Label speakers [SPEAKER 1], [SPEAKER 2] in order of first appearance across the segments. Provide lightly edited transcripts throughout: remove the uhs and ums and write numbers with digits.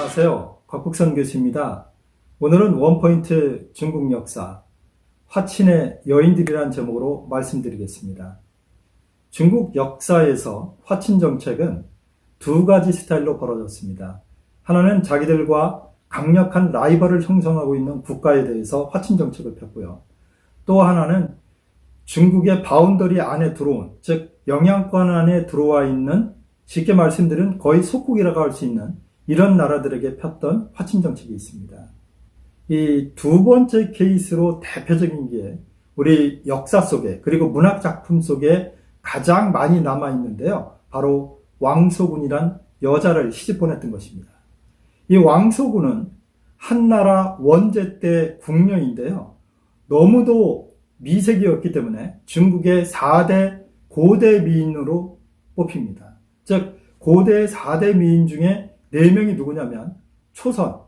[SPEAKER 1] 안녕하세요. 곽국선 교수입니다. 오늘은 원포인트 중국 역사, 화친의 여인들이라는 제목으로 말씀드리겠습니다. 중국 역사에서 화친 정책은 두 가지 스타일로 벌어졌습니다. 하나는 자기들과 강력한 라이벌을 형성하고 있는 국가에 대해서 화친 정책을 폈고요. 또 하나는 중국의 바운더리 안에 들어온, 즉 영향권 안에 들어와 있는, 쉽게 말씀드리면 거의 속국이라고 할 수 있는 이런 나라들에게 폈던 화친 정책이 있습니다. 이 두 번째 케이스로 대표적인 게 우리 역사 속에, 그리고 문학 작품 속에 가장 많이 남아있는데요. 바로 왕소군이란 여자를 시집 보냈던 것입니다. 이 왕소군은 한나라 원제 때 궁녀인데요. 너무도 미색이었기 때문에 중국의 4대 고대 미인으로 뽑힙니다. 즉 고대 4대 미인 중에 4명이 누구냐면 초선,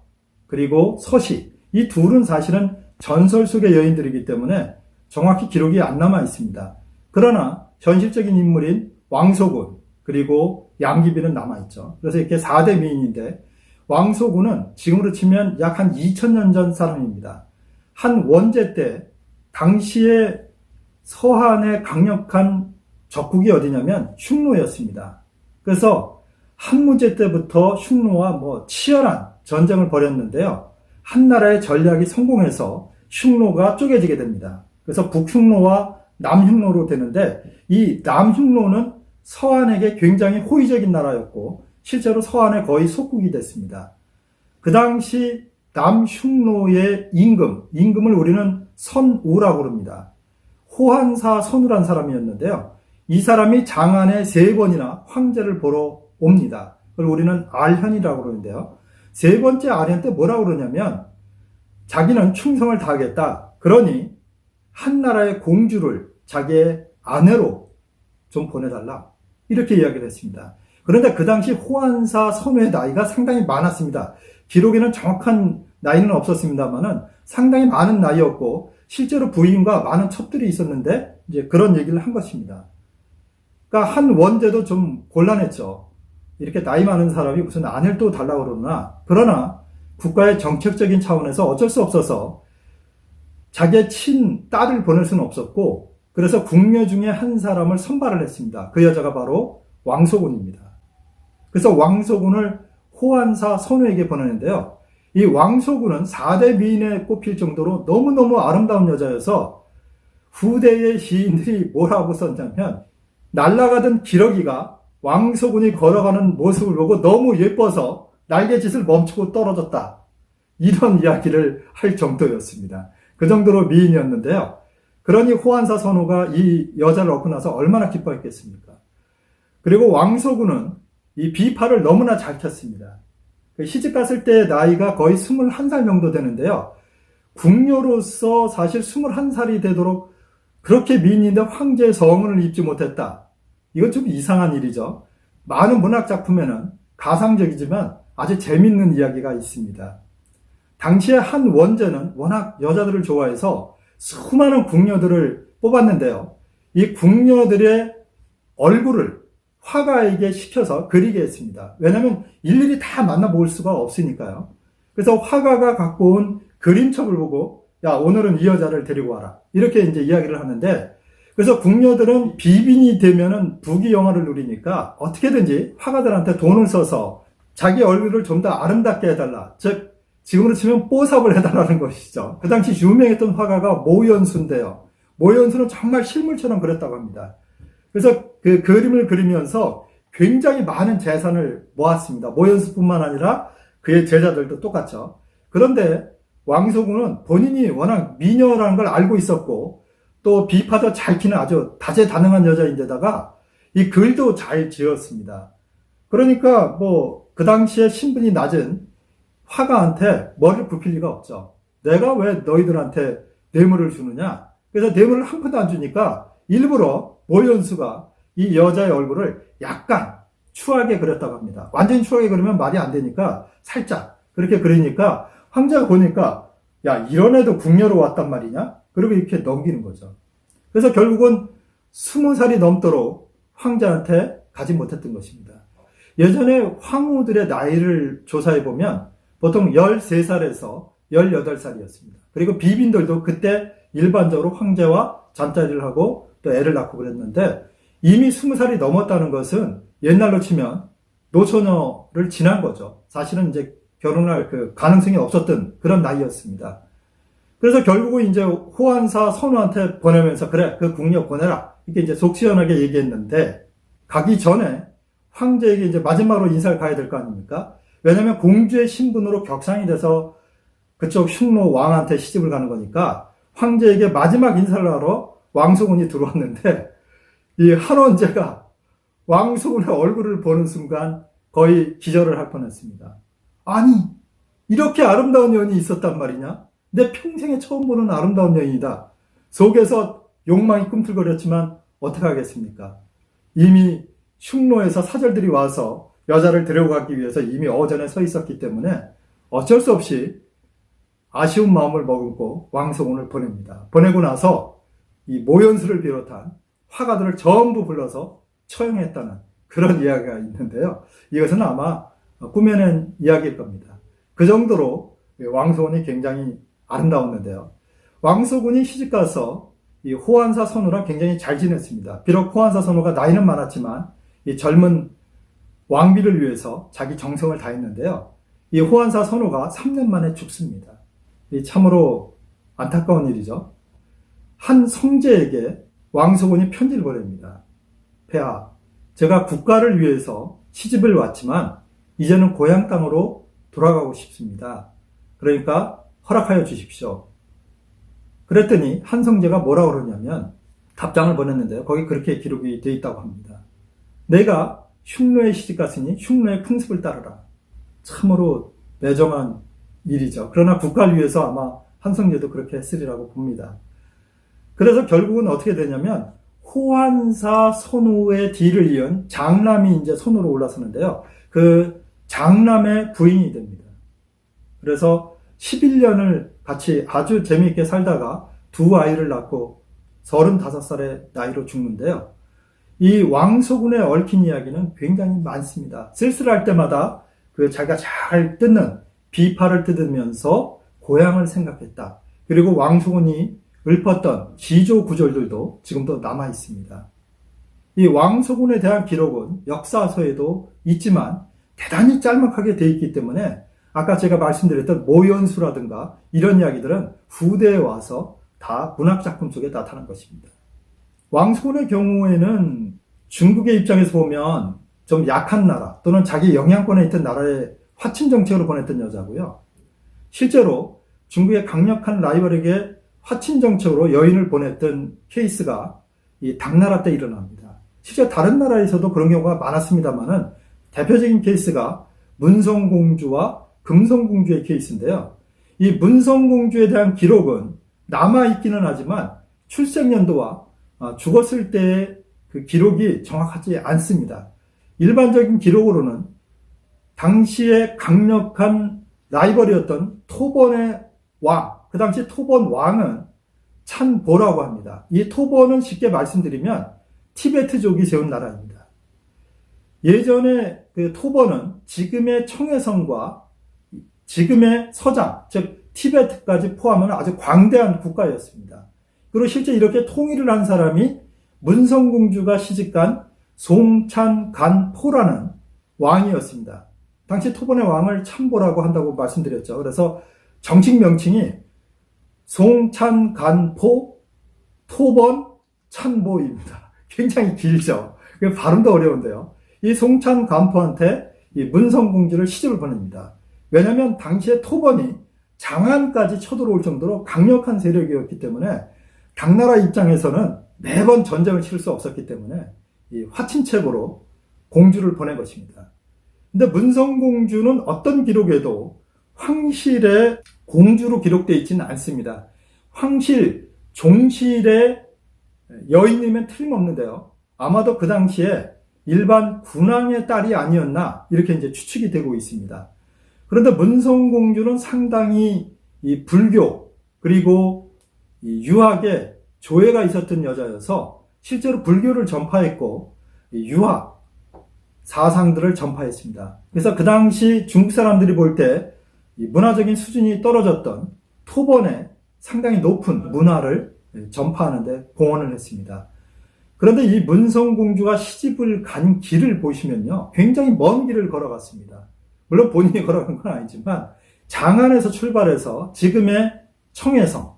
[SPEAKER 1] 그리고 서시, 이 둘은 사실은 전설 속의 여인들이기 때문에 정확히 기록이 안 남아 있습니다. 그러나 현실적인 인물인 왕소군, 그리고 양귀비는 남아있죠. 그래서 이렇게 4대 미인인데, 왕소군은 지금으로 치면 약 한 2000년 전 사람입니다. 한 원제 때 당시에 서한의 강력한 적국이 어디냐면 흉노였습니다. 그래서 한무제 때부터 흉노와 치열한 전쟁을 벌였는데요. 한나라의 전략이 성공해서 흉노가 쪼개지게 됩니다. 그래서 북흉노와 남흉노로 되는데, 이 남흉노는 서한에게 굉장히 호의적인 나라였고 실제로 서한의 속국이 됐습니다. 그 당시 남흉노의 임금을 우리는 선우라고 부릅니다. 호한사 선우란 사람이었는데요. 이 사람이 장안에 3번이나 황제를 보러 옵니다. 그걸 우리는 알현이라고 그러는데요. 3번째 알현 때 뭐라고 그러냐면, 자기는 충성을 다하겠다. 그러니 한나라의 공주를 자기의 아내로 좀 보내달라. 이렇게 이야기를 했습니다. 그런데 그 당시 호한사 선우의 나이가 상당히 많았습니다. 기록에는 정확한 나이는 없었습니다만은 상당히 많은 나이였고, 실제로 부인과 많은 첩들이 있었는데 이제 그런 얘기를 한 것입니다. 그러니까 한 원제도 좀 곤란했죠. 이렇게 나이 많은 사람이 무슨 아내를 또 달라고 그러나, 그러나 국가의 정책적인 차원에서 어쩔 수 없어서 자기의 친딸을 보낼 수는 없었고, 그래서 궁녀 중에 한 사람을 선발을 했습니다. 그 여자가 바로 왕소군입니다. 그래서 왕소군을 호한사 선우에게 보내는데요. 이 왕소군은 4대 미인에 꼽힐 정도로 너무너무 아름다운 여자여서 후대의 시인들이 뭐라고 썼냐면, 날아가던 기러기가 왕소군이 걸어가는 모습을 보고 너무 예뻐서 날개짓을 멈추고 떨어졌다. 이런 이야기를 할 정도였습니다. 그 정도로 미인이었는데요. 그러니 호한사 선우가 이 여자를 얻고 나서 얼마나 기뻐했겠습니까? 그리고 왕소군은 이 비파를 너무나 잘 켰습니다. 시집 갔을 때 나이가 거의 21살 정도 되는데요. 궁녀로서 사실 21살이 되도록 그렇게 미인인데 황제의 성은을 입지 못했다. 이건 좀 이상한 일이죠. 많은 문학 작품에는 가상적이지만 아주 재밌는 이야기가 있습니다. 당시에 한 원제는 워낙 여자들을 좋아해서 수많은 궁녀들을 뽑았는데요. 이 궁녀들의 얼굴을 화가에게 시켜서 그리게 했습니다. 왜냐하면 일일이 다 만나볼 수가 없으니까요. 그래서 화가가 갖고 온 그림첩을 보고, 야, 오늘은 이 여자를 데리고 와라. 이렇게 이제 이야기를 하는데, 그래서 궁녀들은 비빈이 되면은 부귀영화를 누리니까 어떻게든지 화가들한테 돈을 써서 자기 얼굴을 좀 더 아름답게 해달라. 즉, 지금으로 치면 뽀삽을 해달라는 것이죠. 그 당시 유명했던 화가가 모연수인데요. 모연수는 정말 실물처럼 그렸다고 합니다. 그래서 그 그림을 그리면서 굉장히 많은 재산을 모았습니다. 모연수뿐만 아니라 그의 제자들도 똑같죠. 그런데 왕소군은 본인이 워낙 미녀라는 걸 알고 있었고, 또 비파도 잘 키는 아주 다재다능한 여자인데다가 이 글도 잘 지었습니다. 그러니까 그 당시에 신분이 낮은 화가한테 머리를 굽힐 리가 없죠. 내가 왜 너희들한테 뇌물을 주느냐? 그래서 뇌물을 한 푼도 안 주니까 일부러 모연수가 이 여자의 얼굴을 약간 추하게 그렸다고 합니다. 완전히 추하게 그리면 말이 안 되니까 살짝 그렇게 그리니까 황제가 보니까, 야, 이런 애도 궁녀로 왔단 말이냐? 그리고 이렇게 넘기는 거죠. 그래서 결국은 20살이 넘도록 황제한테 가지 못했던 것입니다. 예전에 황후들의 나이를 조사해 보면 보통 13살에서 18살이었습니다. 그리고 비빈들도 그때 일반적으로 황제와 잠자리를 하고 또 애를 낳고 그랬는데 이미 20살이 넘었다는 것은 옛날로 치면 노처녀를 지난 거죠. 사실은 이제 결혼할 그 가능성이 없었던 그런 나이였습니다. 그래서 결국은 이제 호환사 선우한테 보내면서 그래, 그 궁녀 보내라. 이렇게 이제 속 시원하게 얘기했는데 가기 전에 황제에게 이제 마지막으로 인사를 가야 될 거 아닙니까? 왜냐면 공주의 신분으로 격상이 돼서 그쪽 흉노 왕한테 시집을 가는 거니까 황제에게 마지막 인사를 하러 왕소군이 들어왔는데 이 한원재가 왕소군의 얼굴을 보는 순간 거의 기절을 할 뻔했습니다. 아니, 이렇게 아름다운 여인이 있었단 말이냐? 내 평생에 처음 보는 아름다운 여인이다. 속에서 욕망이 꿈틀거렸지만 어떻게 하겠습니까? 이미 흉노에서 사절들이 와서 여자를 데려가기 위해서 이미 어전에 서 있었기 때문에 어쩔 수 없이 아쉬운 마음을 머금고 왕소군을 보냅니다. 보내고 나서 이 모연수를 비롯한 화가들을 전부 불러서 처형했다는 그런 이야기가 있는데요. 이것은 아마 꾸며낸 이야기일 겁니다. 그 정도로 왕소군이 굉장히 아름다웠는데요. 왕소군이 시집가서 이 호환사 선우랑 굉장히 잘 지냈습니다. 비록 호환사 선우가 나이는 많았지만 이 젊은 왕비를 위해서 자기 정성을 다했는데요. 이 호환사 선우가 3년 만에 죽습니다. 이 참으로 안타까운 일이죠. 한 성제에게 왕소군이 편지를 보냅니다. 폐하, 제가 국가를 위해서 시집을 왔지만 이제는 고향 땅으로 돌아가고 싶습니다. 그러니까 허락하여 주십시오. 그랬더니 한 성제가 뭐라고 그러냐면 답장을 보냈는데요. 거기 그렇게 기록이 되어 있다고 합니다. 내가 흉노에 시집갔으니 흉노의 풍습을 따르라. 참으로 매정한 일이죠. 그러나 국가를 위해서 아마 한 성제도 그렇게 했으리라고 봅니다. 그래서 결국은 어떻게 되냐면 호환사 선우의 뒤를 이은 장남이 이제 선우로 올라서는데요. 그 장남의 부인이 됩니다. 그래서 11년을 같이 아주 재미있게 살다가 두 아이를 낳고 35살의 나이로 죽는데요. 이 왕소군에 얽힌 이야기는 굉장히 많습니다. 쓸쓸할 때마다 그 자기가 잘 뜯는 비파를 뜯으면서 고향을 생각했다. 그리고 왕소군이 읊었던 기조 구절들도 지금도 남아 있습니다. 이 왕소군에 대한 기록은 역사서에도 있지만 대단히 짤막하게 되어 있기 때문에 아까 제가 말씀드렸던 모연수라든가 이런 이야기들은 후대에 와서 다 문학작품 속에 나타난 것입니다. 왕소군의 경우에는 중국의 입장에서 보면 좀 약한 나라 또는 자기 영향권에 있던 나라에 화친 정책으로 보냈던 여자고요. 실제로 중국의 강력한 라이벌에게 화친 정책으로 여인을 보냈던 케이스가 이 당나라 때 일어납니다. 실제 다른 나라에서도 그런 경우가 많았습니다만은 대표적인 케이스가 문성공주와 금성공주의 케이스인데요. 이 문성공주에 대한 기록은 남아있기는 하지만 출생연도와 죽었을 때의 그 기록이 정확하지 않습니다. 일반적인 기록으로는 당시에 강력한 라이벌이었던 토번의 왕, 그 당시 토번 왕은 찬보라고 합니다. 이 토번은 쉽게 말씀드리면 티베트족이 세운 나라입니다. 예전에 그 토번은 지금의 청해성과 지금의 서장, 즉 티베트까지 포함하는 아주 광대한 국가였습니다. 그리고 실제 이렇게 통일을 한 사람이 문성공주가 시집간 송찬간포라는 왕이었습니다. 당시 토번의 왕을 찬보라고 한다고 말씀드렸죠. 그래서 정식 명칭이 송찬간포 토번 찬보입니다. 굉장히 길죠. 발음도 어려운데요. 이 송찬간포한테 이 문성공주를 시집을 보냅니다. 왜냐하면 당시에 토번이 장안까지 쳐들어올 정도로 강력한 세력이었기 때문에 당나라 입장에서는 매번 전쟁을 치를 수 없었기 때문에 이 화친책으로 공주를 보낸 것입니다. 근데 문성공주는 어떤 기록에도 황실의 공주로 기록되어 있지는 않습니다. 황실, 종실의 여인이면 틀림없는데요. 아마도 그 당시에 일반 군왕의 딸이 아니었나 이렇게 이제 추측이 되고 있습니다. 그런데 문성공주는 상당히 이 불교 그리고 이 유학에 조예가 있었던 여자여서 실제로 불교를 전파했고 유학 사상들을 전파했습니다. 그래서 그 당시 중국 사람들이 볼 때 이 문화적인 수준이 떨어졌던 토번의 상당히 높은 문화를 전파하는 데 공헌을 했습니다. 그런데 이 문성공주가 시집을 간 길을 보시면요, 굉장히 먼 길을 걸어갔습니다. 물론 본인이 걸어간 건 아니지만 장안에서 출발해서 지금의 청해성,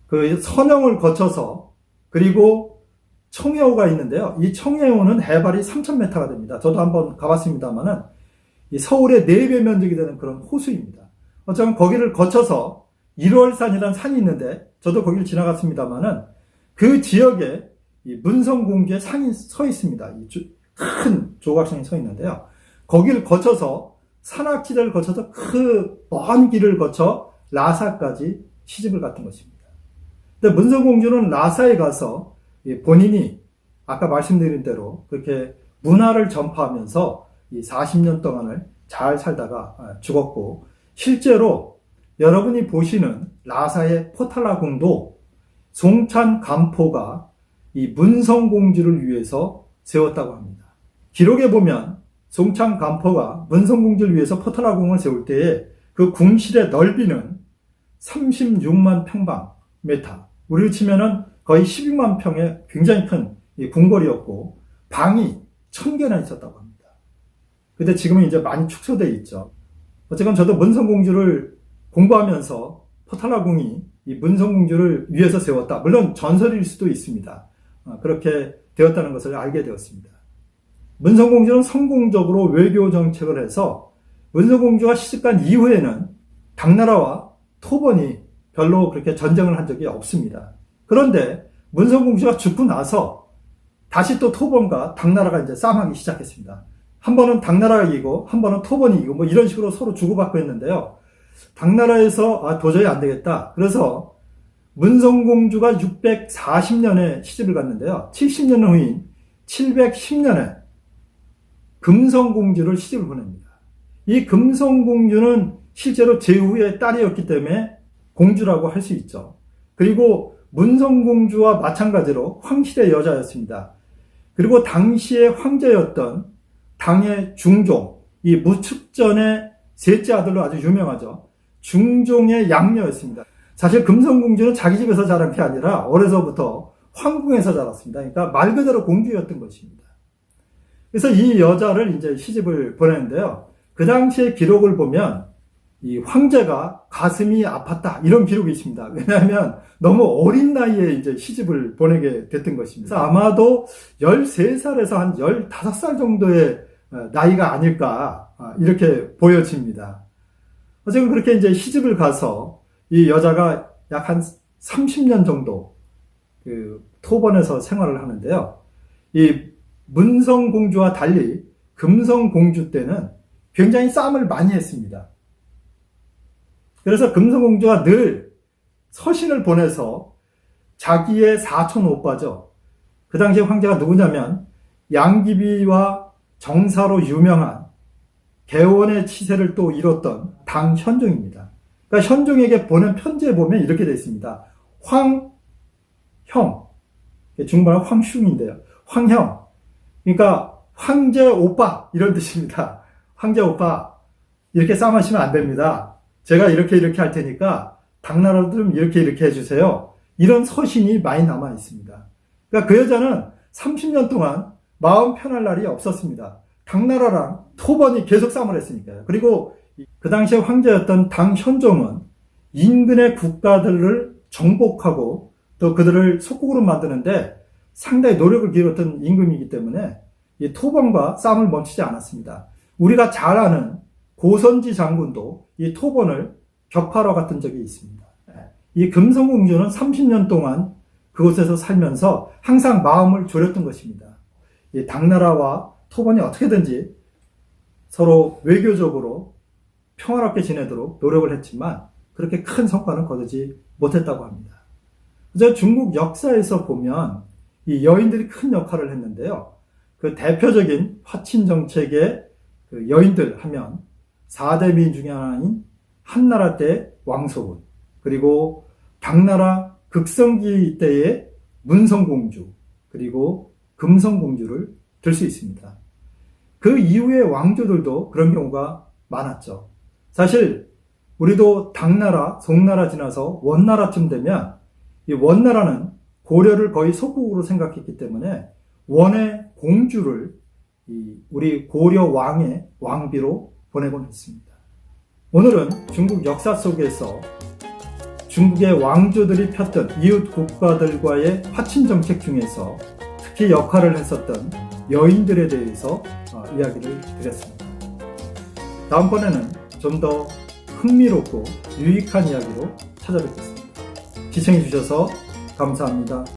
[SPEAKER 1] 그 선영을 거쳐서, 그리고 청해호가 있는데요. 이 청해호는 해발이 3,000m가 됩니다. 저도 한번 가봤습니다만은 이 서울의 4배 면적이 되는 그런 호수입니다. 어쩌면 거기를 거쳐서 일월산이라는 산이 있는데 저도 거기를 지나갔습니다만은 그 지역에 이 문성공주의 상이 서 있습니다. 큰 조각상이 서 있는데요. 거기를 거쳐서 산악지대를 거쳐서 그 먼 길을 거쳐 라사까지 시집을 갔던 것입니다. 근데 문성공주는 라사에 가서 본인이 아까 말씀드린 대로 그렇게 문화를 전파하면서 이 40년 동안을 잘 살다가 죽었고, 실제로 여러분이 보시는 라사의 포탈라궁도 송찬 간포가 이 문성공주를 위해서 세웠다고 합니다. 기록에 보면 송찬 간포가 문성공주를 위해서 포탈라궁을 세울 때에 그 궁실의 넓이는 36만 평방미터, 우리로 치면은 거의 12만 평의 굉장히 큰 궁궐이었고, 방이 1000개나 있었다고 합니다. 근데 지금은 이제 많이 축소되어 있죠. 어쨌건 저도 문성공주를 공부하면서 포탈라궁이 이 문성공주를 위해서 세웠다, 물론 전설일 수도 있습니다. 그렇게 되었다는 것을 알게 되었습니다. 문성공주는 성공적으로 외교 정책을 해서 문성공주가 시집간 이후에는 당나라와 토번이 별로 그렇게 전쟁을 한 적이 없습니다. 그런데 문성공주가 죽고 나서 다시 또 토번과 당나라가 이제 싸움하기 시작했습니다. 한 번은 당나라가 이기고 한 번은 토번이 이기고 뭐 이런 식으로 서로 주고받고 했는데요. 당나라에서 도저히 안 되겠다, 그래서 문성공주가 640년에 시집을 갔는데요. 70년 후인 710년에 금성공주를 시집을 보냅니다. 이 금성공주는 실제로 제후의 딸이었기 때문에 공주라고 할 수 있죠. 그리고 문성공주와 마찬가지로 황실의 여자였습니다. 그리고 당시의 황제였던 당의 중종, 이 무축전의 셋째 아들로 아주 유명하죠. 중종의 양녀였습니다. 사실 금성공주는 자기 집에서 자란 게 아니라 어려서부터 황궁에서 자랐습니다. 그러니까 말 그대로 공주였던 것입니다. 그래서 이 여자를 이제 시집을 보냈는데요. 그 당시의 기록을 보면 이 황제가 가슴이 아팠다, 이런 기록이 있습니다. 왜냐하면 너무 어린 나이에 이제 시집을 보내게 됐던 것입니다. 그래서 아마도 13살에서 한 15살 정도의 나이가 아닐까, 이렇게 보여집니다. 어쨌든 그렇게 이제 시집을 가서 이 여자가 약 한 30년 정도 그 토번에서 생활을 하는데요. 이 문성공주와 달리 금성공주 때는 굉장히 싸움을 많이 했습니다. 그래서 금성공주가 늘 서신을 보내서 자기의 사촌 오빠죠. 그 당시에 황제가 누구냐면 양귀비와 정사로 유명한 개원의 치세를 또 이뤘던 당현종입니다. 그러니까 현종에게 보낸 편지에 보면 이렇게 되어 있습니다. 황형, 중국말은 황슝인데요. 황형, 그러니까 황제 오빠, 이런 뜻입니다. 황제 오빠, 이렇게 싸움하시면 안 됩니다. 제가 이렇게 할 테니까 당나라도 좀 이렇게 해주세요. 이런 서신이 많이 남아 있습니다. 그러니까 그 여자는 30년 동안 마음 편할 날이 없었습니다. 당나라랑 토번이 계속 싸움을 했으니까요. 그리고 그 당시에 황제였던 당현종은 인근의 국가들을 정복하고 또 그들을 속국으로 만드는데 상당히 노력을 기울였던 임금이기 때문에 이 토번과 싸움을 멈추지 않았습니다. 우리가 잘 아는 고선지 장군도 이 토번을 격파하러 갔던 적이 있습니다. 이 금성공주는 30년 동안 그곳에서 살면서 항상 마음을 졸였던 것입니다. 이 당나라와 토번이 어떻게든지 서로 외교적으로 평화롭게 지내도록 노력을 했지만 그렇게 큰 성과는 거두지 못했다고 합니다. 그래서 중국 역사에서 보면 이 여인들이 큰 역할을 했는데요. 그 대표적인 화친 정책의 그 여인들 하면 4대 미인 중에 하나인 한나라 때 왕소운, 그리고 당나라 극성기 때의 문성공주, 그리고 금성공주를 들 수 있습니다. 그 이후의 왕조들도 그런 경우가 많았죠. 사실 우리도 당나라, 송나라 지나서 원나라쯤 되면 이 원나라는 고려를 거의 속국으로 생각했기 때문에 원의 공주를 우리 고려 왕의 왕비로 보내곤 했습니다. 오늘은 중국 역사 속에서 중국의 왕조들이 폈던 이웃 국가들과의 화친 정책 중에서 특히 역할을 했었던 여인들에 대해서 이야기를 드렸습니다. 다음번에는 좀 더 흥미롭고 유익한 이야기로 찾아뵙겠습니다. 시청해 주셔서 감사합니다.